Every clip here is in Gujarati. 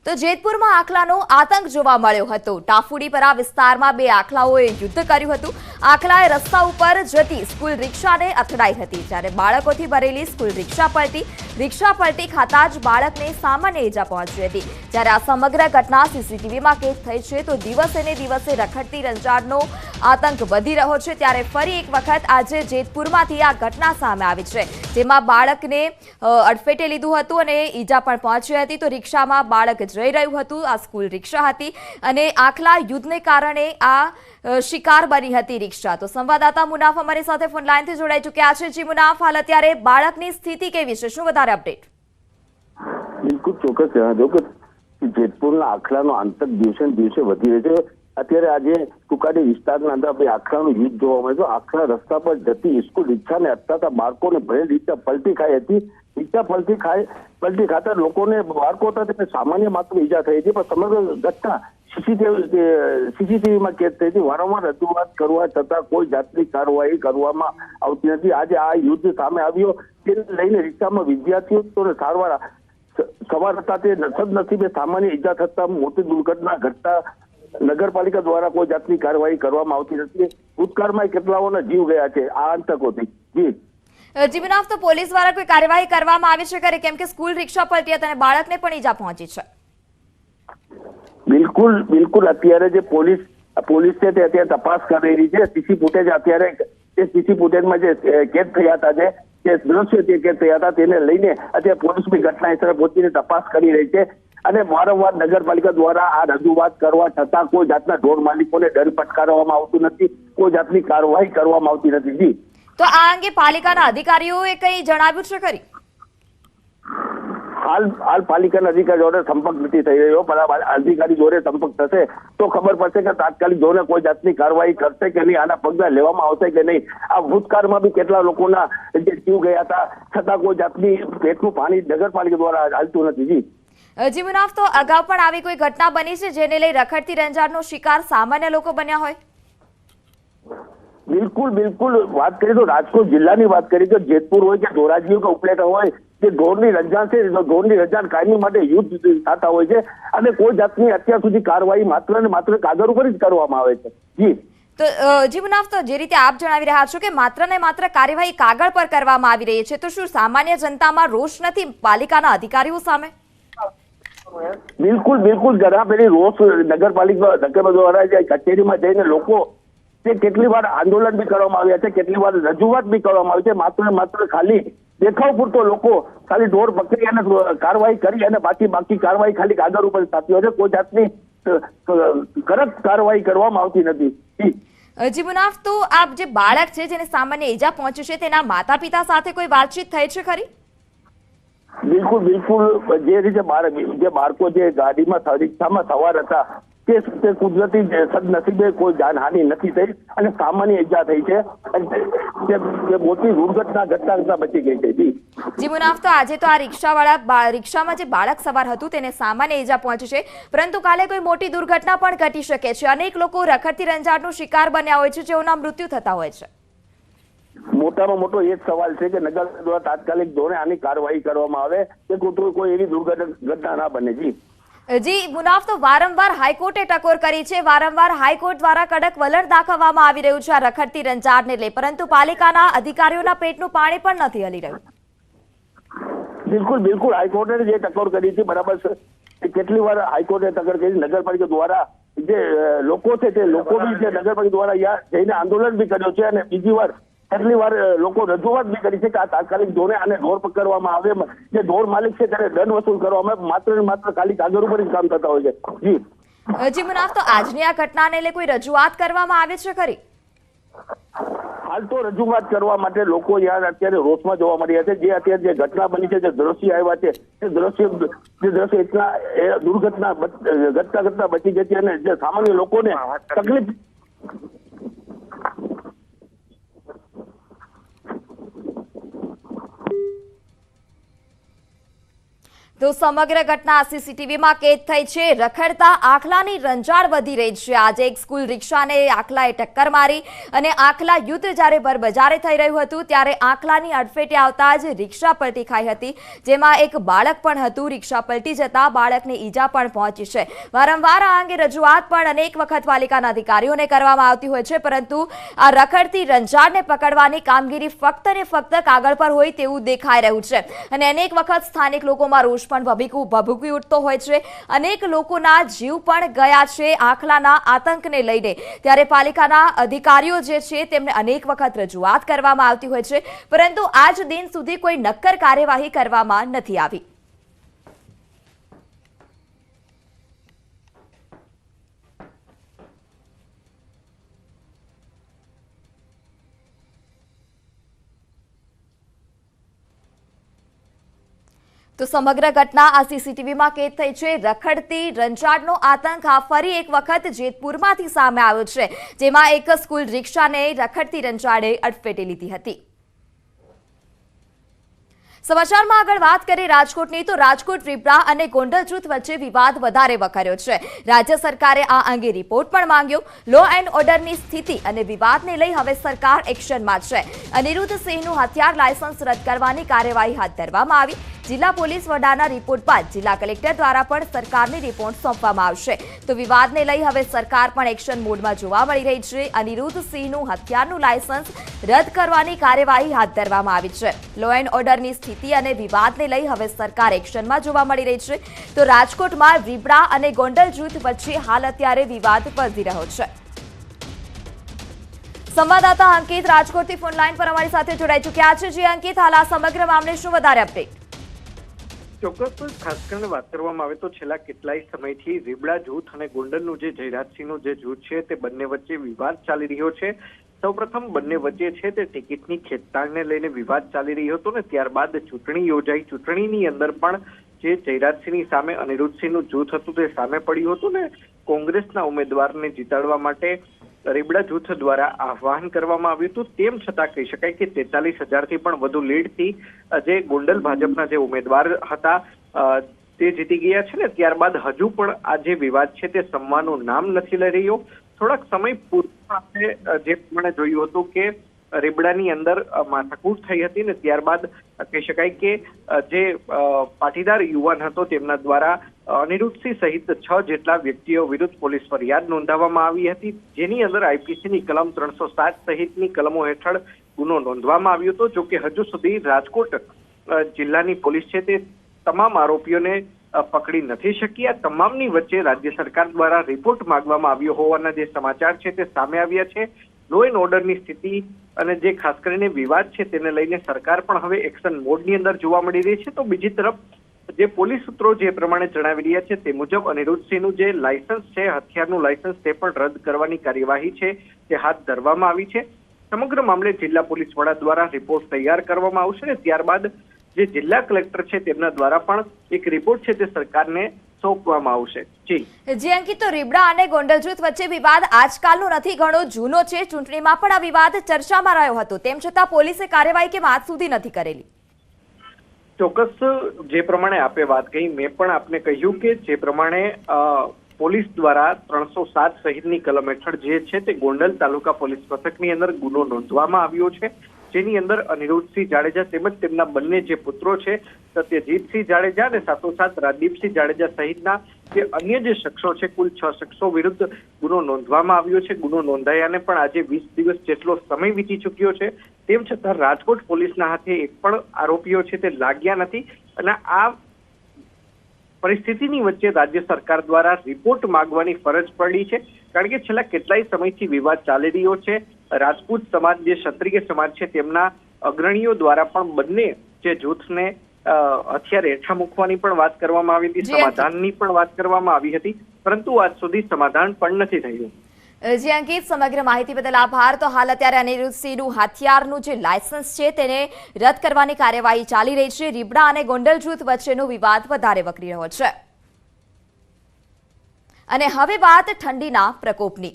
તો જેતપુરમાં આખલાનો આતંક જોવા મળ્યો હતો। ટાફુડીપરા વિસ્તારમાં બે આખલાઓએ યુદ્ધ કર્યું હતું। આખલાએ રસ્તા ઉપર જતી સ્કૂલ રિક્ષાને અથડાઈ હતી, જ્યારે બાળકોથી ભરેલી સ્કૂલ રિક્ષા પલટી ખાતા જ બાળકને સામાન્ય ઈજા પહોંચી હતી। જ્યારે આ સમગ્ર ઘટના સીસીટીવીમાં કેદ થઈ છે, તો દિવસે ને દિવસે રખડતી રંજાડનો આતંક વધી રહ્યો છે। ત્યારે ફરી એક વખત આજે જેતપુરમાંથી આ ઘટના સામે આવી છે, જેમાં બાળકને અડફેટે લીધું હતું અને ઈજા પણ પહોંચી હતી। તો રિક્ષામાં બાળક જઈ રહ્યું હતું, આ સ્કૂલ રિક્ષા હતી અને આખલા યુદ્ધને કારણે આ શિકાર બની હતી રિક્ષા। તો સંવાદદાતા મુનાફ અમારી સાથે ફોન લાઈનથી જોડાઈ ચૂક્યા છે। જી મુનાફ, હાલ અત્યારે બાળકની સ્થિતિ કેવી છે, શું વધારે અપડેટ? બિલકુલ ચોક્કસ જણાવજો કે જેતપુરના આખલાનો આતંક દિવસે ને દિવસે વધી રહ્યો છે। અત્યારે આજે ટુકાડી વિસ્તારના અંદર બે આખલાનું યુદ્ધ જોવા મળે છે। આખલા રસ્તા પર જતી સ્કૂલ રિક્ષાને અથડાતા બાળકોને ભરેલી રિક્ષા પલટી ખાઈ હતી। રિક્ષા પલટી ખાતા લોકોને બાળકો હતા તેને સામાન્ય માત્ર ઈજા થઈ હતી, પણ સમગ્ર ઘટના સીસીટીવીમાં કેદ થઈ હતી। વારંવાર રજૂઆત કરવા છતાં કોઈ જાતની કાર્યવાહી કરવામાં આવતી નથી। આજે આ યુદ્ધ સામે આવ્યો, તેને લઈને રિક્ષામાં વિદ્યાર્થીઓ સારવાર સવાર હતા, તે સદનસીબે સામાન્ય ઈજા થતા મોટી દુર્ઘટના ઘટતા નગરપાલિકા દ્વારા કોઈ જાતની કાર્યવાહી કરવામાં આવતી નથી। ભૂતકાળમાં કેટલાઓના જીવ ગયા છે આ આતંકોથી। જી મુનાફ, તો પોલીસ દ્વારા કોઈ કાર્યવાહી કરવામાં આવી છે ખરી? કેમ કે સ્કૂલ રિક્ષા પલટી હતી અને બાળકને પણ ઈજા પહોંચી છે। બિલકુલ અત્યારે જે પોલીસ છે તે અત્યારે તપાસ કરી રહી છે। સીસી ફૂટેજ અત્યારે સીસી ફૂટેજમાં જે કેદ થયા હતા, જે દ્રશ્ય તે કેદ થયા હતા, તેને લઈને અત્યારે પોલીસ બી ઘટના સ્થળે પહોંચીને તપાસ કરી રહી છે અને વારંવાર નગરપાલિકા દ્વારા આ રજૂઆત કરવા છતાં કોઈ જાતના ઢોર માલિકોને દંડ ફટકારવામાં આવતું નથી, કોઈ જાતની કાર્યવાહી કરવામાં આવતી નથી। જી, તો આ અંગે પાલિકાના અધિકારીઓએ કંઈ જણાવ્યું છે ખરી? હાલ પાલિકાના અધિકારી જોડે સંપર્ક નથી થઈ રહ્યો, પણ અધિકારી જોડે સંપર્ક થશે તો ખબર પડશે કે તાત્કાલિક જોડે કોઈ જાતની કાર્યવાહી કરશે કે નહીં, આના પગલાં લેવામાં આવશે કે નહીં। આ ભૂતકાળમાં બી કેટલા લોકોના જે જીવ ગયા હતા, છતાં કોઈ જાતની પેટનું પાણી નગરપાલિકા દ્વારા હાલતું નથી। જી મુનાફ, તો અગાઉ પણ આવી કોઈ ઘટના બની છે જેને લઈ રખડતી રંજાડનો શિકાર સામાન્ય લોકો બન્યા હોય? બિલકુલ વાત કરીએ તો રાજકોટ જિલ્લાની વાત કરીએ તો જેતપુર હોય કે ધોરાજી કે ઉપલેટા હોય, જે ઢોરની રંજાડ છે, ઢોરની રંજાડ કાયમી માટે યુદ્ધ થતા હોય છે અને કોઈ જાતની અત્યાર સુધી કાર્યવાહી માત્ર ને માત્ર કાગળ ઉપર જ કરવામાં આવે છે। જી, તો જી મુનાફ, તો જે રીતે આપ જણાવી રહ્યા છો કે માત્ર ને માત્ર કાર્યવાહી કાગળ પર કરવામાં આવી રહી છે, તો શું સામાન્ય જનતામાં રોષ નથી પાલિકાના અધિકારીઓ સામે? બિલકુલ ઘણા પેલી રોષ નગરપાલિકા દ્વારા કચેરીમાં જઈને લોકો કેટલી વાર આંદોલન બી કરવામાં આવ્યા છે, કેટલી વાર રજૂઆત બી કરવામાં આવી છે। માત્ર ને માત્ર ખાલી દેખાવ પૂરતો લોકો ખાલી ઢોર પકડી અને કાર્યવાહી કરી અને બાકી કાર્યવાહી ખાલી કાગળ ઉપર થતી હોય છે, કોઈ જાતની કડક કાર્યવાહી કરવામાં આવતી નથી। જી મુનાફ, તો આપ જે બાળક છે જેને સામાન્ય ઈજા પહોંચી છે, તેના માતા પિતા સાથે કોઈ વાતચીત થઈ છે ખરી? બિલકુલ જે રીતે બાળકો જે ગાડીમાં રિક્ષામાં સવાર હતા તે કુદરતી સદનસીબે કોઈ જાનહાનિ નથી થઈ અને સામાન્ય ઈજા થઈ છે અને તે મોટી દુર્ઘટના ઘટના બચી ગઈ છે। જી મુનાફ, તો આજે તો આ રિક્ષામાં જે બાળક સવાર હતું તેને સામાન્ય ઈજા પહોંચી છે, પરંતુ કાલે કોઈ મોટી દુર્ઘટના પણ ઘટી શકે છે। અનેક લોકો રખડતી રંજાડનો શિકાર બન્યા હોય છે, જેઓના મૃત્યુ થતા હોય છે। મોટામાં મોટો એ જ સવાલ છે કે નગર દ્વારા તાત્કાલિક ધોરણે આની કાર્યવાહી કરવામાં આવે કે કોઈ એવી દુર્ઘટના ના બને। જી મુનાફ, તો વારંવાર હાઈકોર્ટે ટકોર કરી છે, વારંવાર હાઈકોર્ટ દ્વારા કડક વલણ દાખવવામાં આવી રહ્યું છે આ રખડતી રંજાડને લઈ, પરંતુ પાલિકાના અધિકારીઓના પેટનું પાણી પણ નથી હલી રહ્યું। બિલકુલ હાઈકોર્ટે જે ટકોર કરી હતી બરાબર છે, કેટલી વાર હાઈકોર્ટે ટકોર કરી, નગરપાલિકા દ્વારા જે લોકો છે તે લોકો બી જે નગરપાલિકા દ્વારા જઈને આંદોલન બી કર્યો છે અને બીજી વાર કેટલી વાર લોકો રજૂઆત બી કરી છે કે આ તાત્કાલિક ધોરણે આને ઢોર પકડવામાં આવે, જે ઢોર માલિક છે તેને દંડ વસૂલ કરવામાં આવે, માત્ર ને માત્ર ખાલી કાગળ ઉપર જ કામ થતા હોય છે। જી મુનાફ, તો આજની આ ઘટનાને લઈ કોઈ રજૂઆત કરવામાં આવે છે ખરી? હાલ તો રજૂઆત કરવા માટે લોકો અત્યારે રોષમાં જોવા મળ્યા છે। જે અત્યારે જે ઘટના બની છે, જે દ્રશ્ય આવ્યા છે, તે દ્રશ્ય એટલા દુર્ઘટના ઘટના બચી ગઈ છે અને જે સામાન્ય લોકોને તકલીફ। તો તો સમગ્ર ઘટના સીસીટીવીમાં કેદ થઈ છે. રખડતા આખલાની રંજાડ વધી રહી છે. આજે એક સ્કૂલ રિક્ષાને આખલાએ ટક્કર મારી અને આખલા યુદ્ધ જ્યારે બજારે થઈ રહ્યું હતું ત્યારે આખલાની અડફેટે આવતા જ રિક્ષા પલટી ખાઈ હતી, જેમાં એક બાળક પણ હતું. રિક્ષા પલટી જતા બાળકને ઈજા પણ પહોંચી છે. વારંવાર આ અંગે રજૂઆત પણ અનેક વખત પાલિકાના અધિકારીઓને કરવામાં આવતી હોય છે, પરંતુ આ રખડતી રંજાડને પકડવાની કામગીરી ફક્ત ને ફક્ત કાગળ પર હોય તેવું દેખાઈ રહ્યું છે. અને અનેક વખત સ્થાનિક લોકોમાં રોષ પણ ભભૂકી ઉઠતો હોય છે. અનેક લોકોના જીવ પણ ગયા છે આખલાના આતંકને લઈને. ત્યારે પાલિકાના અધિકારીઓ જે છે તેમને અનેક વખત રજૂઆત કરવામાં આવતી હોય છે, પરંતુ આજ દિન સુધી કોઈ નક્કર કાર્યવાહી કરવામાં નથી આવી. તો સમગ્ર ઘટના આ સીસીટીવીમાં કેદ થઈ છે. રખડતી રંજાડનો આતંક આ ફરી એક વખત જેતપુરમાંથી સામે આવ્યો છે, જેમાં એક સ્કૂલ રિક્ષાને રખડતી રંજાડે અડફેટે લીધી હતી. સમાચારમાં આગળ વાત કરીએ રાજકોટની, તો રાજકોટ રીબડા અને ગોંડલ જૂથ વચ્ચે વિવાદ વધારે વકર્યો છે. રાજ્ય સરકારે આ અંગે રિપોર્ટ પણ માંગ્યો. લો એન્ડ ઓર્ડરની સ્થિતિ અને વિવાદને લઈ હવે સરકાર એક્શનમાં છે. અનિરુદ્ધ સિંહનું હથિયાર લાયસન્સ રદ કરવાની કાર્યવાહી હાથ ધરવામાં આવી. જિલ્લા પોલીસ વડાના રિપોર્ટ બાદ જિલ્લા કલેક્ટર દ્વારા પણ સરકારની રિપોર્ટ સોંપવામાં આવશે. તો વિવાદને લઈ હવે સરકાર પણ એક્શન મોડમાં જોવા મળી રહી છે. અનિરુદ્ધ સિંહનું હથિયારનું લાયસન્સ રદ કરવાની કાર્યવાહી હાથ ધરવામાં આવી છે. લો એન્ડ ઓર્ડરની સ્થિતિ અને વિવાદને લઈ હવે સરકાર એક્શનમાં જોવા મળી રહી છે. તો રાજકોટમાં રીબડા અને ગોંડલ જૂથ વચ્ચે હાલ અત્યારે વિવાદ વધી રહ્યો છે. સંવાદદાતા અંકિત રાજકોટથી ફોન લાઈન પર અમારી સાથે જોડાઈ ચૂક્યા છે. જે અંકિત, હાલ આ સમગ્ર મામલે શું વધારે અપડેટ? ચોક્કસ ખાસ કરીને વાત કરવામાં આવે તો છેલ્લા કેટલાય સમયથી રીબડા જૂથ અને ગોંડલનું જે જયરાજસિંહનું જે જૂથ છે તે બંને વચ્ચે વિવાદ ચાલી રહ્યો છે. સૌપ્રથમ બંને વચ્ચે છે તે ટિકિટની ખેંચતાણને લઈને વિવાદ ચાલી રહ્યો હતો ને ત્યારબાદ ચૂંટણી યોજાઈ. ચૂંટણીની અંદર પણ જે જયરાજસિંહની સામે અનિરુદ્ધસિંહનું જૂથ હતું તે સામે પડ્યું હતું ને કોંગ્રેસના ઉમેદવારને જીતાડવા માટે રીબડા જૂથ દ્વારા આહ્વાન કરવામાં આવ્યું હતું. તેમ છતાં કહી શકાય કે 43,000થી પણ વધુ લીડથી જે ગોંડલ ભાજપના જે ઉમેદવાર હતા તે જીતી ગયા છે ને ત્યારબાદ હજુ પણ આ જે વિવાદ છે તે શમવાનું નામ નથી લઈ રહ્યો. થોડાક સમય પૂર્વ આપણે જે પ્રમાણે જોયું હતું કે રીબડાની અંદર માથાકૂટ થઈ હતી ને ત્યારબાદ કહી શકાય કે જે પાટીદાર યુવાન હતો તેમના દ્વારા અનિરુદ્ધસિંહ સહિત 6 જેટલા વ્યક્તિઓ વિરુદ્ધ પોલીસ ફરિયાદ નોંધાવવામાં આવી હતી, જેની અંદર આઈપીસીની કલમ 307 સહિતની કલમો હેઠળ ગુનો નોંધવામાં આવ્યો હતો. જોકે હજુ સુધી રાજકોટ જિલ્લાની પોલીસ છે તે તમામ આરોપીઓને પકડી નથી શકી. આ તમામની વચ્ચે રાજ્ય સરકાર દ્વારા રિપોર્ટ માંગવામાં આવ્યો હોવાના જે સમાચાર છે તે સામે આવ્યા છે. લો એન્ડ ઓર્ડરની સ્થિતિ અને જે ખાસ કરીને વિવાદ છે તેને લઈને સરકાર પણ હવે એક્શન મોડની અંદર જોવા મળી રહી છે. તો બીજી તરફ જે પોલીસ સૂત્રો જે પ્રમાણે જણાવી રહ્યા છે તે મુજબ અનિરુદ્ધસિંહનું જે લાયસન્સ છે હથિયારનું લાયસન્સ તે પણ રદ કરવાની કાર્યવાહી છે તે હાથ ધરવામાં આવી છે. સમગ્ર મામલે જિલ્લા પોલીસ વડા દ્વારા રિપોર્ટ તૈયાર કરવામાં આવશે ને ત્યારબાદ જે જિલ્લા કલેક્ટર છે તેમના દ્વારા પણ એક રિપોર્ટ છે તે સરકારને સોંપવામાં આવશે. જી અંકિત, તો રીબડા અને ગોંડલ જૂથ વચ્ચે વિવાદ આજકાલનો નથી, ઘણો જૂનો છે. ચૂંટણીમાં પણ આ વિવાદ ચર્ચામાં રહ્યો હતો, તેમ છતાં પોલીસે કાર્યવાહી કેમ આજ સુધી નથી કરેલી? ચોક્કસ જે પ્રમાણે આપે વાત કહી, મેં પણ આપને કહ્યું કે જે પ્રમાણે પોલીસ દ્વારા 307 સહિતની કલમ હેઠળ જે છે તે ગોંડલ તાલુકા પોલીસ મથકની અંદર ગુનો નોંધવામાં આવ્યો છે, જેની અંદર અનિરુદ્ધસિંહ જાડેજા તેમજ તેમના બંને જે પુત્રો છે સત્યજીતસિંહ જાડેજા અને સાથોસાથ રાજદીપસિંહ જાડેજા સહિતના જે અન્ય જે શખ્સો છે કુલ 6 શખ્સો વિરુદ્ધ ગુનો નોંધવામાં આવ્યો છે. ગુનો નોંધાયાને પણ આજે 20 દિવસ જેટલો સમય વીતી ચૂક્યો છે. તેમ છતાં રાજકોટ પોલીસના હાથે એક પણ આરોપીઓ છે તે લાગ્યા નથી અને આ પરિસ્થિતિની વચ્ચે રાજ્ય સરકાર દ્વારા રિપોર્ટ માંગવાની ફરજ પડી છે, કારણ કે છેલ્લા કેટલાય સમયથી વિવાદ ચાલી રહ્યો છે. રાજપૂત સમાજ જે ક્ષત્રિય સમાજ છે તેમના અગ્રણીઓ દ્વારા પણ બંને જે જૂથને હથિયાર હેઠા મૂકવાની પણ વાત કરવામાં આવી હતી, સમાધાનની પણ વાત કરવામાં આવી હતી, પરંતુ આજ સુધી સમાધાન પણ નથી થયું. જી અંકિત, સમગ્ર માહિતી બદલ આભાર. તો હાલ અત્યારે અનિરુદ્ધસિંહનું હથિયારનું જે લાયસન્સ છે તેને રદ કરવાની કાર્યવાહી ચાલી રહી છે. રીબડા અને ગોંડલ જૂથ વચ્ચેનો વિવાદ વધારે વકરી રહ્યો છે. અને હવે વાત ઠંડીના પ્રકોપની.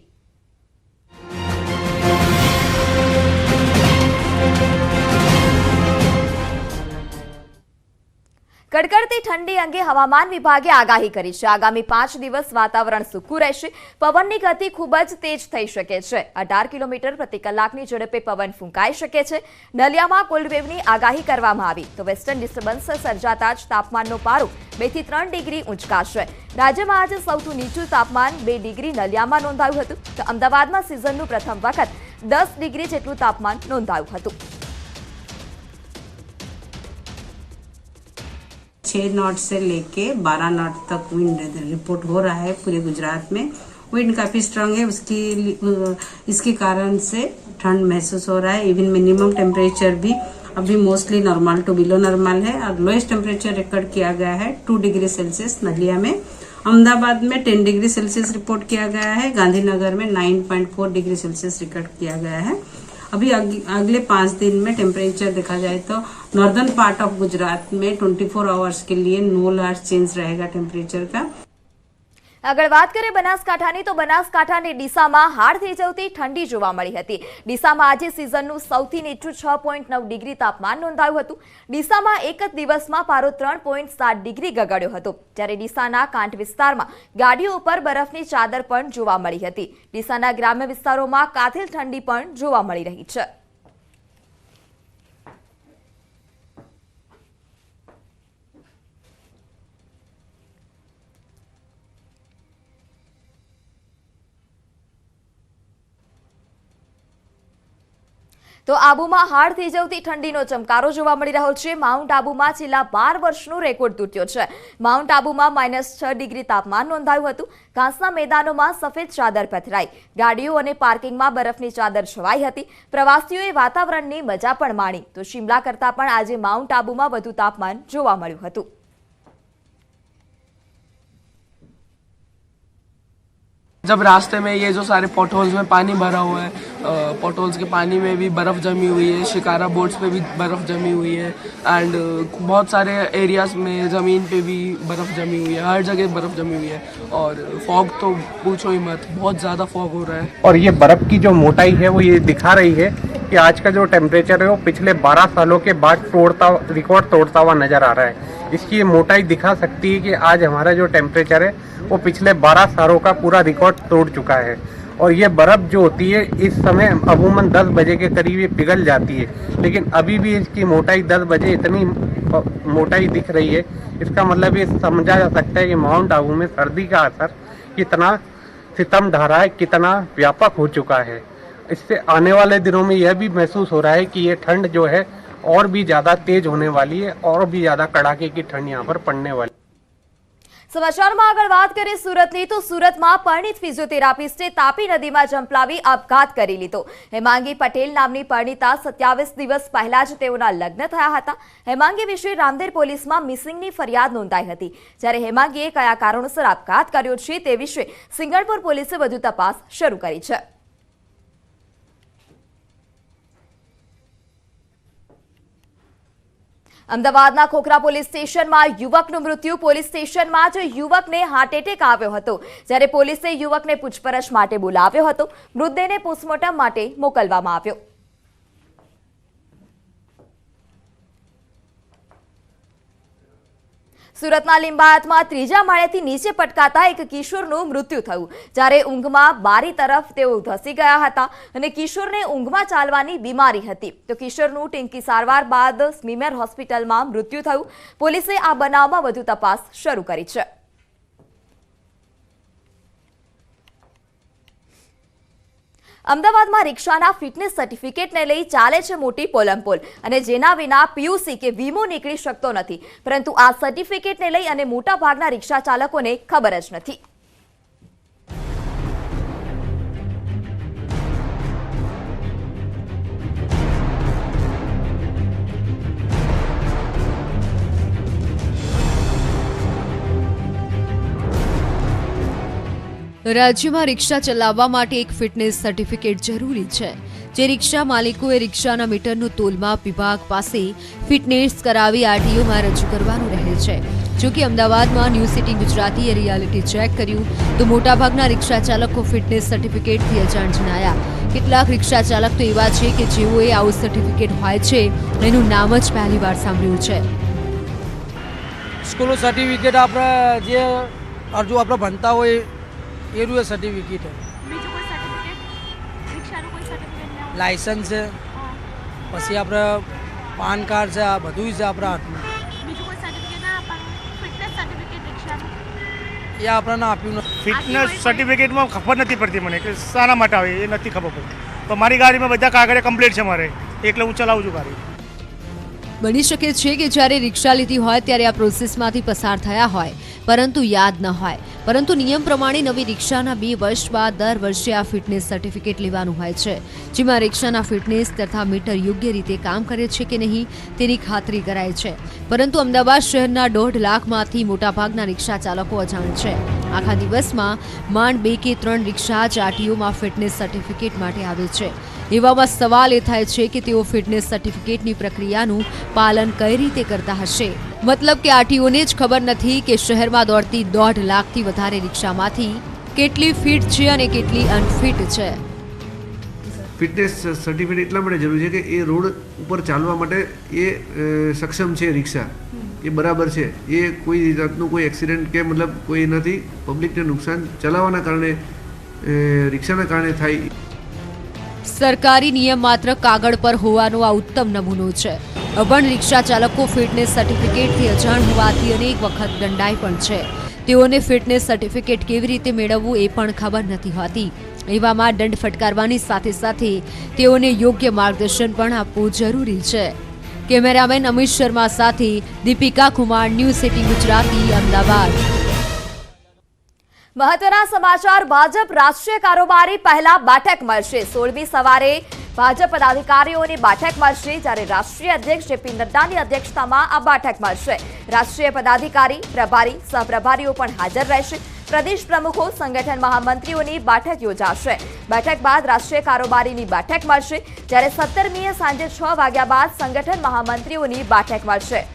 કડકડતી ઠંડી અંગે હવામાન વિભાગે આગાહી કરી છે। આગામી 5 દિવસ વાતાવરણ સૂકું રહેશે। પવનની ગતિ ખૂબ જ તેજ થઈ શકે છે। 18 કિલોમીટર પ્રતિ કલાકની ઝડપે પવન ફૂંકાઈ શકે છે। નલિયામાં કોલ્ડ વેવની આગાહી કરવામાં આવી તો વેસ્ટર્ન ડિસ્ટર્બન્સ સર્જાતા જ તાપમાનનો પારો 2 થી 3 ડિગ્રી ઊંચકાશે। રાજ્યમાં આજે સૌથી નીચું તાપમાન 2 ડિગ્રી નલિયામાં નોંધાયું હતું તો અમદાવાદમાં સિઝનનું પ્રથમ વખત 10 ડિગ્રી જેટલું તાપમાન નોંધાયું હતું। 6 नॉट से लेके 12 नॉट तक विंड रिपोर्ट हो रहा है पूरे गुजरात में। विंड काफी स्ट्रांग है, इसके कारण से ठंड महसूस हो रहा है। इवन मिनिमम टेम्परेचर भी अभी mostly normal to below normal है और लोएस्ट टेम्परेचर रिकॉर्ड किया गया है 2 डिग्री सेल्सियस नलिया में। अहमदाबाद में 10 डिग्री सेल्सियस रिपोर्ट किया गया है। गांधीनगर में 9.4 डिग्री सेल्सियस रिकॉर्ड किया गया है। अभी अगले 5 दिन में टेम्परेचर देखा जाए तो नॉर्दर्न पार्ट ऑफ गुजरात में 24 आवर्स के लिए नो लार्ज चेंज रहेगा टेम्परेचर का। આગળ વાત કરીએ બનાસકાંઠાની તો બનાસકાંઠાની ડીસામાં હાડ થઈ જતી ઠંડી જોવા મળી હતી। ડીસામાં આજે સિઝનનું સૌથી નીચું 6.9 ડિગ્રી તાપમાન નોંધાયું હતું। ડીસામાં એક જ દિવસમાં પારો 3.7 ડિગ્રી ગગડ્યો હતો જ્યારે ડીસાના કાંઠ વિસ્તારમાં ગાડીઓ ઉપર બરફની ચાદર પણ જોવા મળી હતી। ડીસાના ગ્રામ્ય વિસ્તારોમાં કાતિલ ઠંડી પણ જોવા મળી રહી છે। તો આબુમાં હાડ થઈ જતી ઠંડીનો ચમકારો જોવા મળી રહ્યો છે। માઉન્ટ આબુમાં છેલ્લા 12 વર્ષનો રેકોર્ડ તૂટ્યો છે। માઉન્ટ આબુમાં -6 ડિગ્રી તાપમાન નોંધાયું હતું। ઘાસના મેદાનોમાં સફેદ ચાદર પથરાઈ, ગાડીઓ અને પાર્કિંગમાં બરફની ચાદર છવાઈ હતી। પ્રવાસીઓએ વાતાવરણની મજા પણ માણી તો શિમલા કરતાં પણ આજે માઉન્ટ આબુમાં વધુ તાપમાન જોવા મળ્યું હતું। जब रास्ते में ये जो सारे पॉटहोल्स में पानी भरा हुआ है, पॉटहोल्स के पानी में भी बर्फ़ जमी हुई है, शिकारा बोट्स पे भी बर्फ़ जमी हुई है एंड बहुत सारे एरियाज में ज़मीन पे भी बर्फ़ जमी हुई है। हर जगह बर्फ़ जमी हुई है और फॉग तो पूछो ही मत, बहुत ज़्यादा फॉग हो रहा है। और ये बर्फ़ की जो मोटाई है वो ये दिखा रही है कि आज का जो टेम्परेचर है वो पिछले 12 सालों के बाद रिकॉर्ड तोड़ता हुआ नज़र आ रहा है। इसकी ये मोटाई दिखा सकती है कि आज हमारा जो टेम्परेचर है वो पिछले 12 सालों का पूरा रिकॉर्ड तोड़ चुका है। और ये बर्फ़ जो होती है इस समय अमूमन 10 बजे के करीब ये पिघल जाती है, लेकिन अभी भी इसकी मोटाई 10 बजे इतनी मोटाई दिख रही है। इसका मतलब ये समझा जा सकता है कि माउंट आबू में सर्दी का असर कितना सितम ढा रहा है, कितना व्यापक हो चुका है। इससे आने वाले दिनों में यह भी महसूस हो रहा है कि ये ठंड जो है और भी ज़्यादा तेज होने वाली है और भी ज़्यादा कड़ाके की ठंड यहाँ पर पड़ने वाली। સમાચારમાં આગળ વાત કરીએ સુરતની તો સુરતમાં પરિણીત ફિઝિયોથેરાપિસ્ટે તાપી નદીમાં જંપલાવી આપઘાત કરી લીધો। હેમાંગી પટેલ નામની પરિણીતા 27 દિવસ પહેલા જ તેઓના લગ્ન થયા હતા। હેમાંગી વિશે રામદેર પોલીસમાં મિસિંગની ફરિયાદ નોંધાઈ હતી જ્યારે હેમાંગીએ કયા કારણોસર આપઘાત કર્યો છે તે વિશે સિંગણપુર પોલીસે વધુ તપાસ શરૂ કરી છે। અમદાવાદના ખોખરા પોલીસ સ્ટેશનમાં યુવકનું મૃત્યુ। પોલીસ સ્ટેશનમાં જ યુવકને હાર્ટ એટેક આવ્યો હતો જ્યારે પોલીસે યુવકને પૂછપરછ માટે બોલાવ્યો હતો। મૃતદેહને પોસ્ટમોર્ટમ માટે મોકલવામાં આવ્યો। સુરતના લિંબાયતમાં 3જા માળેથી નીચે પટકાતા એક કિશોરનું મૃત્યુ થયું જ્યારે ઊંઘમાં બારી તરફ તેઓ ધસી ગયા હતા અને કિશોરને ઊંઘમાં ચાલવાની બીમારી હતી તો કિશોરનું ટીંકી સારવાર બાદ સ્મીમેર હોસ્પિટલમાં મૃત્યુ થયું। પોલીસે આ બનાવમાં વધુ તપાસ શરૂ કરી છે। અમદાવાદમાં રિક્ષાના ફિટનેસ સર્ટિફિકેટને લઈ ચાલે છે મોટી પોલમપોલ અને જેના વિના પીયુસી કે વીમો નીકળી શકતો નથી, પરંતુ આ સર્ટિફિકેટને લઈ અને મોટાભાગના રિક્ષા ચાલકોને ખબર જ નથી। રાજ્યમાં રિક્ષા ચલાવવા માટે એક ફિટનેસ સર્ટિફિકેટ જરૂરી છે જે રિક્ષા માલિકોએ રિક્ષાના મીટરનું તોલમાપ વિભાગ પાસે ફિટનેસ કરાવી આરટીઓમાં રજૂ કરવાનું રહે છે। જો કે અમદાવાદમાં ન્યૂઝ સિટી ગુજરાતીએ રિયાલિટી ચેક કર્યું તો મોટાભાગના રિક્ષા ચાલકો ફિટનેસ સર્ટિફિકેટથી અજાણ જણાયા। કેટલાક રિક્ષા ચાલક તો એવા છે કે જેઓએ આવું સર્ટિફિકેટ હોય છે એનું નામ જ પહેલીવાર સાંભળ્યું છે। સ્કૂલનું સર્ટિફિકેટ આપણે જે અરજુ આપણે ભણતા હોય એનું એ સર્ટિફિકેટ છે. બીજું કોઈ સર્ટિફિકેટ રિક્ષાનું કોઈ સર્ટિફિકેટ લાયસન્સ છે, પછી આપણે પાન કાર્ડ છે, આ બધું છે આપણા હાથમાં. બીજું કોઈ સર્ટિફિકેટ ના આપવાનું ફિટનેસ સર્ટિફિકેટ રિક્ષાનું એ આપણને આપ્યું નથી. ફિટનેસ સર્ટિફિકેટમાં ખબર નથી પડતી મને કે શાના માટે આવે એ નથી ખબર પડતી. તો મારી ગાડીમાં બધા કાગળે કમ્પ્લીટ છે મારે, એટલે હું ચલાવું છું ગાડી. બની શકે છે કે જ્યારે રિક્ષા લીધી હોય ત્યારે આ પ્રોસેસમાંથી પસાર થયા હોય પરંતુ યાદ ન હોય. પરંતુ નિયમ પ્રમાણે નવી રિક્ષાના 2 વર્ષ બાદ દર વર્ષે આ ફિટનેસ સર્ટિફિકેટ લેવાનું હોય છે, જેમાં રિક્ષાના ફિટનેસ તથા મીટર યોગ્ય રીતે કામ કરે છે કે નહીં તેની ખાતરી કરાય છે. પરંતુ અમદાવાદ શહેરના 1.5 લાખમાંથી મોટાભાગના રિક્ષા ચાલકો અજાણ છે. આખા દિવસમાં માંડ 2 કે 3 રિક્ષા જ આરટીઓમાં ફિટનેસ સર્ટિફિકેટ માટે આવે છે. એવામાં સવાલ એ થાય છે કે તેઓ ફિટનેસ સર્ટિફિકેટની પ્રક્રિયાનું પાલન કઈ રીતે કરતા હશે. મતલબ કે આરટીઓને જ ખબર નથી કે શહેરમાં દોડતી 1.5 લાખથી વધારે રિક્ષામાંથી કેટલી ફિટ છે અને કેટલી અનફિટ છે. ફિટનેસ સર્ટિફિકેટ એટલા માટે જરૂરી છે કે એ રોડ ઉપર ચાલવા માટે એ સક્ષમ છે રિક્ષા, એ બરાબર છે, એ કોઈ જાતનું કોઈ એક્સિડન્ટ કે મતલબ કોઈ નથી પબ્લિકને નુકસાન ચલાવવાના કારણે રિક્ષાના કારણે થાય. સરકારી નિયમ માત્ર કાગળ પર હોવાનો આ ઉત્તમ નમૂનો છે. અભણ રિક્ષા ચાલકો ફિટનેસ સર્ટિફિકેટથી અજાણ હોવાથી અનેક વખત દંડાય પણ છે. તેઓને ફિટનેસ સર્ટિફિકેટ કેવી રીતે મેળવવું એ પણ ખબર નથી હોતી. એવામાં દંડ ફટકારવાની સાથે સાથે તેઓને યોગ્ય માર્ગદર્શન પણ આપવું જરૂરી છે. કેમેરામેન અમિત શર્મા સાથે દીપિકા કુમાર, ન્યૂઝ 18 ગુજરાતી, અમદાવાદ. મહત્વના સમાચાર. ભાજપ રાષ્ટ્રીય કારોબારી પહેલા બેઠક મળશે. 16મી સવારે ભાજપ પદાધિકારીઓની બેઠક મળશે, જ્યારે રાષ્ટ્રીય અધ્યક્ષ જેપી નડ્ડાની અધ્યક્ષતામાં આ બેઠક મળશે. રાષ્ટ્રીય પદાધિકારી, પ્રભારી, સહપ્રભારીઓ પણ હાજર રહેશે. પ્રદેશ પ્રમુખો, સંગઠન મહામંત્રીઓની બેઠક યોજાશે. બેઠક બાદ રાષ્ટ્રીય કારોબારીની બેઠક મળશે, જ્યારે 17મીએ સાંજે 6 વાગ્યા બાદ સંગઠન મહામંત્રીઓની બેઠક મળશે.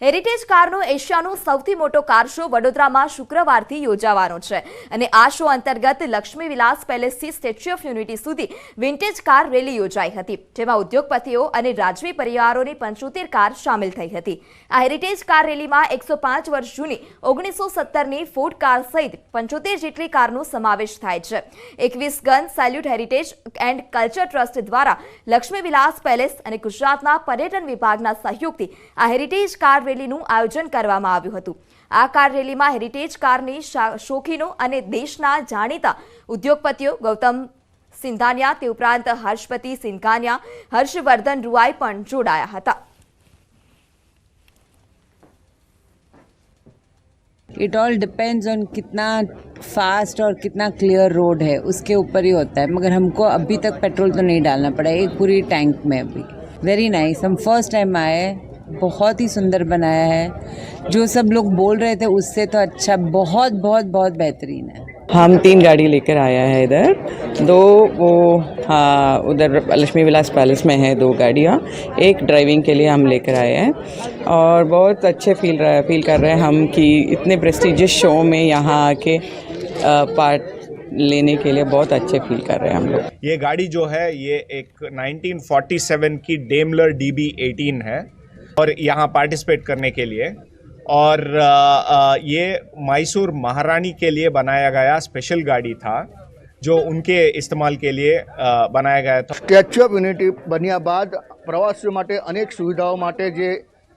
હેરિટેજ કારનો એશિયાનો સૌથી મોટો કાર શો વડોદરામાં શુક્રવારથી યોજાવાનો છે અને આ શો અંતર્ગત લક્ષ્મી વિલાસ પેલેસથી સ્ટેચ્યુ ઓફ યુનિટી સુધી વિન્ટેજ કાર રેલી યોજાઈ હતી, જેમાં ઉદ્યોગપતિઓ અને રાજવી પરિવારોની 75 કાર સામેલ થઈ હતી. આ હેરિટેજ કાર રેલીમાં 105 વર્ષ જૂની 1970ની ફોર્ડ કાર સહિત 75 જેટલી કારનો સમાવેશ થાય છે. 21 gun salute heritage and culture trust દ્વારા લક્ષ્મી વિલાસ પેલેસ અને ગુજરાતના પર્યટન વિભાગના સહયોગથી આ હેરિટેજ કાર રેલીનું આયોજન કરવામાં આવ્યું હતું. આ કાર રેલીમાં હેરિટેજ કારની શોખીનો અને દેશના જાણીતા ઉદ્યોગપતિઓ ગૌતમ સિંધાનિયા, તે ઉપરાંત હર્ષપતિ સિંઘાનિયા, હર્ષવર્ધન રૂઆઈ પણ જોડાયા હતા. इट ऑल डिपेंड्स ऑन कितना फास्ट और कितना क्लियर रोड है, उसके ऊपर ही होता है. मगर हमको अभी तक पेट्रोल तो नहीं डालना पड़ा, एक पूरी टैंक में अभी. वेरी नाइस, हम फर्स्ट टाइम आए, बहुत ही सुंदर बनाया है. जो सब लोग बोल रहे थे उससे तो अच्छा, बहुत बहुत बहुत बेहतरीन है. हम 3 गाड़ी लेकर आया है इधर. 2 वो हाँ उधर लक्ष्मी विलास पैलेस में है 2 गाड़ियाँ, एक ड्राइविंग के लिए हम लेकर आए हैं और बहुत अच्छे फील कर रहे हैं हम कि इतने प्रेस्टिजियस शो में यहाँ आके पार्ट लेने के लिए बहुत अच्छे फील कर रहे हैं हम लोग. ये गाड़ी जो है ये एक 1947 की डेमलर DB18 है और यहाँ पार्टिसिपेट करने के लिए, और ये मैसूर महारानी के लिए बनाया गया स्पेशल गाड़ी था जो उनके इस्तेमाल के लिए बनाया गया था. સ્ટેચ્યુ ઓફ યુનિટી બન્યા બાદ પ્રવાસીઓ માટે અનેક સુવિધાઓ માટે જે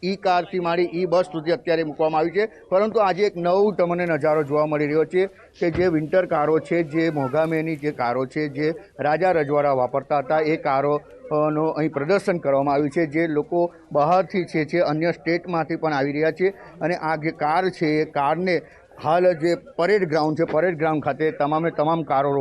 ઈ કારથી માંડી ઈ બસ સુધી અત્યારે મૂકવામાં આવી છે, પરંતુ આજે એક નવું તમને નજારો જોવા મળી રહ્યો છે કે જે વિન્ટર કારો છે, જે મોંઘામેની જે કારો છે, જે રાજા રજવાડા વાપરતા હતા, એ કારોનો અહીં પ્રદર્શન કરવામાં આવ્યું છે. જે લોકો બહારથી છે અન્ય સ્ટેટમાંથી પણ આવી રહ્યા છે અને આ જે કાર છે એ કારને હાલ જે પરેડ ગ્રાઉન્ડ છે, પરેડ ગ્રાઉન્ડ ખાતે તમામ કારો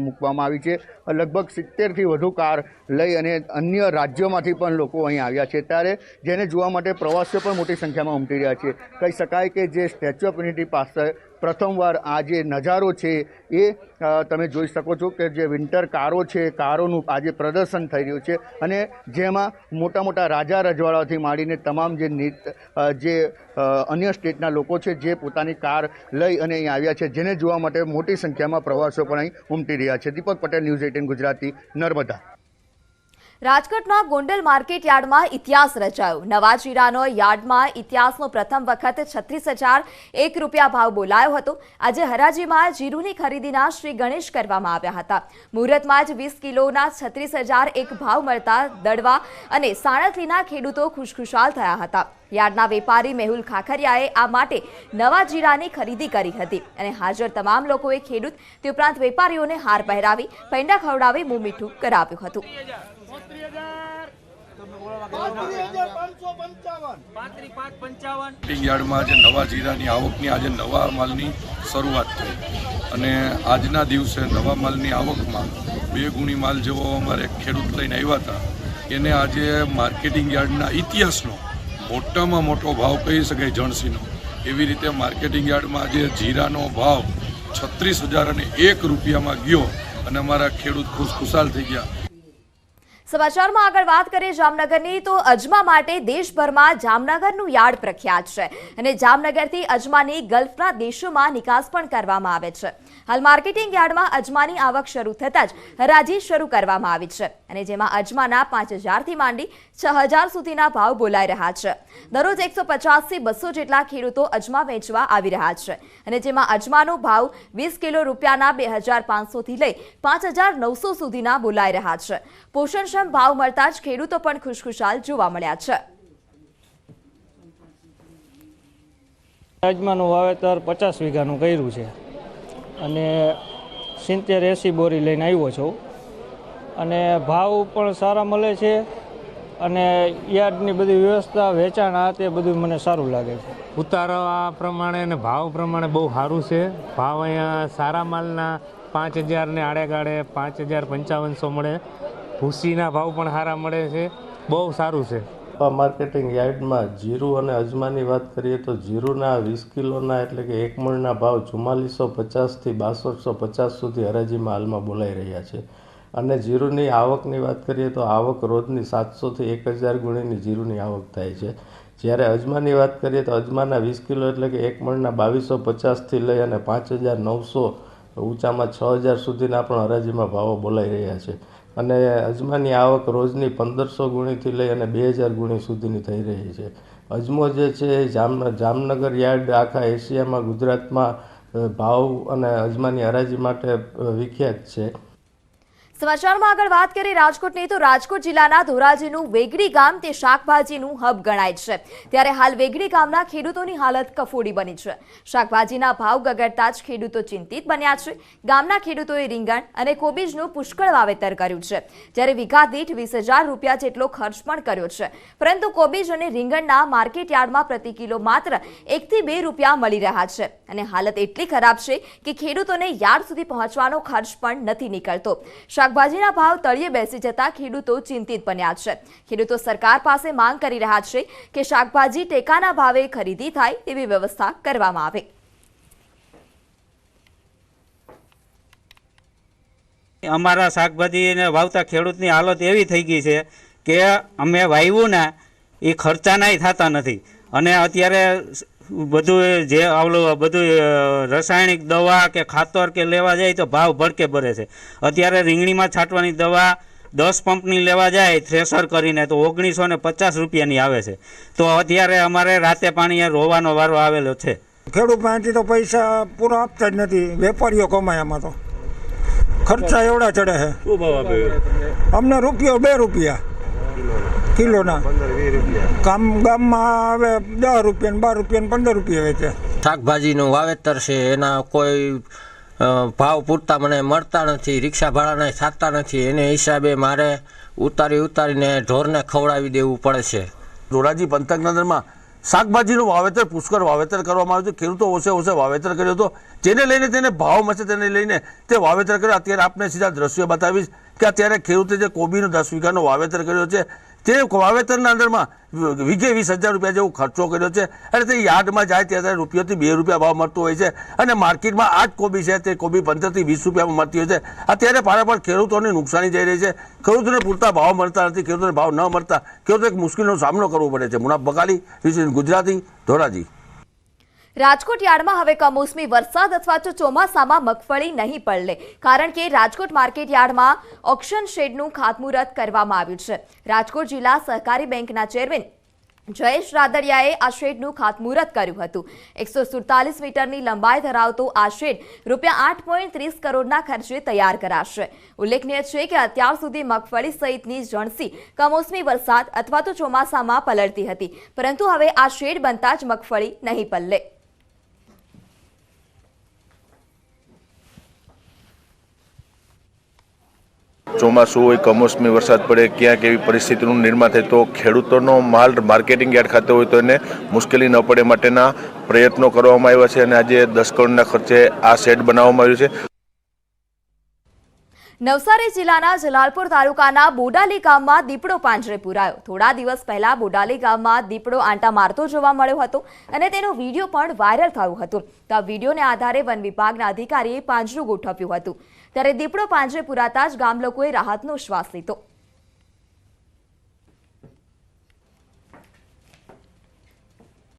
મૂકવામાં આવી છે. લગભગ 70થી વધુ કાર લઈ અને અન્ય રાજ્યોમાંથી પણ લોકો અહીં આવ્યા છે, ત્યારે જેને જોવા માટે પ્રવાસીઓ પણ મોટી સંખ્યામાં ઉમટી રહ્યા છે. કહી શકાય કે જે સ્ટેચ્યુ ઓફ યુનિટી પાસે પ્રથમવાર આ જે નજારો છે એ તમે જોઈ શકો છો કે જે વિન્ટર કારો છે, કારોનું આજે પ્રદર્શન થઈ રહ્યું છે અને જેમાં મોટા મોટા રાજા રજવાડાથી માંડીને તમામ જે અન્ય સ્ટેટના લોકો છે જે પોતાની કાર લઈ અને અહીં આવ્યા છે, જેને જોવા માટે મોટી સંખ્યામાં પ્રવાસીઓ પણ અહીં ઉમટી રહ્યા છે. દીપક પટેલ, ન્યૂઝ 18 ગુજરાતી, નર્મદા. રાજકોટના ગોંડલ માર્કેટ યાર્ડમાં ઇતિહાસ રચાયો. નવા જીરાનો યાર્ડમાં ઇતિહાસનો પ્રથમ વખત 36,001 રૂપિયા ભાવ બોલાયો હતો. આજે હરાજીમાં જીરુની ખરીદીના શ્રી ગણેશ કરવામાં આવ્યા હતા. મુહૂર્તમાં જ 20 કિલોના 36,001 ભાવ મળતા દડવા અને સાણથલીના ખેડૂતો ખુશખુશાલ થયા હતા. યાર્ડના વેપારી મેહુલ ખાખરિયાએ આ માટે નવા જીરાની ખરીદી કરી હતી અને હાજર તમામ લોકોએ ખેડૂત તે ઉપરાંત વેપારીઓને હાર પહેરાવી પૈંડા ખવડાવી મોં મીઠું કરાવ્યું હતું. યાર્ડમાં આજે નવા જીરાની આવકની આજે નવા માલની શરૂઆત થઈ અને આજના દિવસે નવા માલની આવકમાં 2 ગુણી માલ જેવો અમારે ખેડૂત લઈને આવ્યા હતા. એને આજે માર્કેટિંગ યાર્ડના ઇતિહાસનો મોટામાં મોટો ભાવ કહી શકાય જણસીનો. એવી રીતે માર્કેટિંગ યાર્ડમાં આજે જીરાનો ભાવ 36,001 રૂપિયામાં ગયો અને અમારા ખેડૂત ખુશખુશાલ થઈ ગયા. સમાચારમાં આગળ વાત કરીએ જામનગરની તો અજમા માટે દેશભરમાં જામનગરનું યાર્ડ પ્રખ્યાત છે અને જામનગરથી અજમાની ગલ્ફના દેશોમાં નિકાસ પણ કરવામાં આવે છે. હાલ માર્કેટિંગ યાર્ડમાં અજમાની આવક શરૂ થતાં જ હરાજી શરૂ કરવામાં આવી છે અને જેમાં અજમાના 5,000થી માંડી 6,000 સુધીના ભાવ બોલાઈ રહ્યા છે. દરરોજ 150થી 200 જેટલા ખેડૂતો અજમા વેચવા આવી રહ્યા છે અને જેમાં અજમાનો ભાવ 20 કિલો રૂપિયાના 2,500થી લઈ 5,900 સુધીના બોલાઈ રહ્યા છે. પોષણક્ષમ ભાવ મળતા જ ખેડૂતો પણ ખુશખુશાલ જોવા મળ્યા છે. અજમાનું વાવેતર 50 વીઘાનું કર્યું છે અને 70-80 બોરી લઈને આવ્યો છું અને ભાવ પણ સારા મળે છે અને યાર્ડની બધી વ્યવસ્થા વેચાણ આ તે બધું મને સારું લાગે છે. ઉતારવા પ્રમાણે અને ભાવ પ્રમાણે બહુ સારું છે. ભાવ અહીંયા સારા માલના 5,000 ને આડેગાળે 5,550 મળે. ભૂસીના ભાવ પણ સારા મળે છે. બહુ સારું છે. માર્કેટિંગ યાર્ડમાં જીરું અને અજમાની વાત કરીએ તો જીરુના 20 કિલોના એટલે કે 1 મણના ભાવ 4450થી 6250 સુધી હરાજીમાં હાલમાં બોલાઈ રહ્યા છે અને જીરુની આવકની વાત કરીએ તો આવક રોજની 700થી 1,000 ગુણીની જીરુની આવક થાય છે. જ્યારે અજમાની વાત કરીએ તો અજમાના 20 કિલો એટલે કે 1 મણના 2250થી લઈ અને 5,900 ઊંચામાં 6,000 સુધીના પણ હરાજીમાં ભાવો બોલાઈ રહ્યા છે અને અજમાની આવક રોજની 1,500 ગુણીથી લઈ અને 2,000 ગુણી સુધીની થઈ રહી છે. અજમો જે છે એ જામનગર યાર્ડ આખા એશિયામાં ગુજરાતમાં ભાવ અને અજમાની હરાજી માટે વિખ્યાત છે. સમાચારમાં આગળ વાત કરીએ રાજકોટની તો રાજકોટ જિલ્લાના ધોરાજીનું વેગડી ગામ તે શાકભાજીનું હબ ગણાય છે. ત્યારે હાલ વેગડી ગામના ખેડૂતોની હાલત કફોડી બની છે. શાકભાજીના ભાવ ગગડતા જ ખેડૂતો ચિંતિત બન્યા છે. ગામના ખેડૂતોએ રીંગણ અને કોબીજનું પુષ્કળ વાવેતર કર્યું છે જ્યારે વીઘા દીઠ 20,000 રૂપિયા જેટલો ખર્ચ પણ કર્યો છે પરંતુ કોબીજ અને રીંગણના માર્કેટ યાર્ડમાં પ્રતિ કિલો માત્ર 1 થી 2 રૂપિયા મળી રહ્યા છે અને હાલત એટલી ખરાબ છે કે ખેડૂતોને યાર્ડ સુધી પહોંચવાનો ખર્ચ પણ નથી નીકળતો. શાકભાજીના ભાવ તળિયે બેસી જતા ખેડૂતો ચિંતિત બન્યા છે. ખેડૂતો સરકાર પાસે માંગ કરી રહ્યા છે કે શાકભાજી ટેકાના ભાવે ખરીદી થાય તેવી વ્યવસ્થા કરવામાં આવે. અમારા શાકભાજીને વાવતા ખેડૂતની હાલત એવી થઈ ગઈ છે કે અમે વાવ્યું ને એ ખર્ચાનાય થતા નથી અને અત્યારે બધું જે આવલું બધું રાસાયણિક દવા કે ખાતર કે લેવા જાય તો ભાવ ભડકે ભરે છે. અત્યારે રીંગણીમાં છાંટવાની દવા 10 પંપની લેવા જાય થ્રેસર કરીને તો 1,950 રૂપિયાની આવે છે. તો અત્યારે અમારે રાતે પાણીએ રોવાનો વારો આવેલો છે. ખેડૂત પાસેથી તો પૈસા પૂરા આપતા જ નથી. વેપારીઓ કમાય આમાં તો ખર્ચા એવડા ચડે છે. શું ભાવ આપે? અમને ₹2 રૂપિયા કિલોના. ગામમાં હવે 10 રૂપિયા 12 રૂપિયા 15 રૂપિયા વેચે. શાકભાજીનું વાવેતર છે એના કોઈ ભાવ પૂરતા મને મળતા નથી. રિક્ષા ભાડાને થતા નથી. એને હિસાબે મારે ઉતારીને ઢોરને ખવડાવી દેવું પડે છે. ધોરાજી પંથકના અંદરમાં શાકભાજીનું વાવેતર પુષ્કળ વાવેતર કરવામાં આવ્યું છે. ખેડૂતો ઓછે વાવેતર કર્યો હતો જેને લઈને તેને ભાવ મળશે તેને લઈને તે વાવેતર કર્યો. અત્યારે આપણે સીધા દ્રશ્યો બતાવીશ કે અત્યારે ખેડૂતે જે કોબીનો 10 વીઘાનો વાવેતર કર્યો છે તે વાવેતરના અંદરમાં વીઘે 20,000 રૂપિયા જેવો ખર્ચો કર્યો છે અને તે યાર્ડમાં જાય ત્યારે ₹1થી 2 રૂપિયા ભાવ મળતો હોય છે અને માર્કેટમાં આ જ કોબી છે તે કોબી 15 થી 20 રૂપિયામાં મળતી હોય છે. અત્યારે પારાપાર ખેડૂતોને નુકસાની જઈ રહી છે. ખેડૂતોને પૂરતા ભાવ મળતા નથી. ખેડૂતોને ભાવ ન મળતા ખેડૂતો એક મુશ્કેલીનો સામનો કરવો પડે છે. મુનાફ બકાલી, ગુજરાતી, ધોરાજી. રાજકોટ યાર્ડમાં હવે કમોસમી વરસાદ અથવા તો ચોમાસામાં મગફળી નહીં પડે, કારણ કે રાજકોટ માર્કેટ યાર્ડમાં ઓક્શન શેડનું ખાતમુહૂર્ત કરવામાં આવ્યું છે. રાજકોટ જિલ્લા સહકારી બેંકના ચેરમેન જયેશ રાદડિયાએ આ શેડનું ખાતમુહૂર્ત કર્યું હતું. 147 મીટરની લંબાઈ ધરાવતો આ શેડ ₹8.30 કરોડના ખર્ચે તૈયાર કરાશે. ઉલ્લેખનીય છે કે અત્યાર સુધી મગફળી સહિતની જણસી કમોસમી વરસાદ અથવા તો ચોમાસામાં પલળતી હતી, પરંતુ હવે આ શેડ બનતા જ મગફળી નહીં પલળે. ચોમાસું હોય, કમોસમી વરસાદ પડે, ક્યાંક એવી પરિસ્થિતિનું નિર્માણ થાય તો ખેડૂતોનો માલ માર્કેટિંગ યાર્ડ ખાતે હોય તો એને મુશ્કેલી ન પડે માટેના પ્રયત્નો કરવામાં આવ્યા છે અને આજે 10 કરોડના ખર્ચે આ શેડ બનાવવામાં આવ્યું છે. નવસારી જિલ્લાના જલાલપુર તાલુકાના બોડાલી ગામમાં દીપડો પાંજરે પુરાયો. થોડા દિવસ પહેલા બોડાલી ગામમાં દીપડો આંટા મારતો જોવા મળ્યો હતો અને તેનો વિડીયો પણ વાયરલ થયો હતો. તો આ વિડીયોને આધારે વન વિભાગના અધિકારીએ પાંજરું ગોઠવ્યું હતું. ત્યારે દીપડો પાંજરે પુરાતા જ ગામ લોકોએ રાહતનો શ્વાસ લીધો.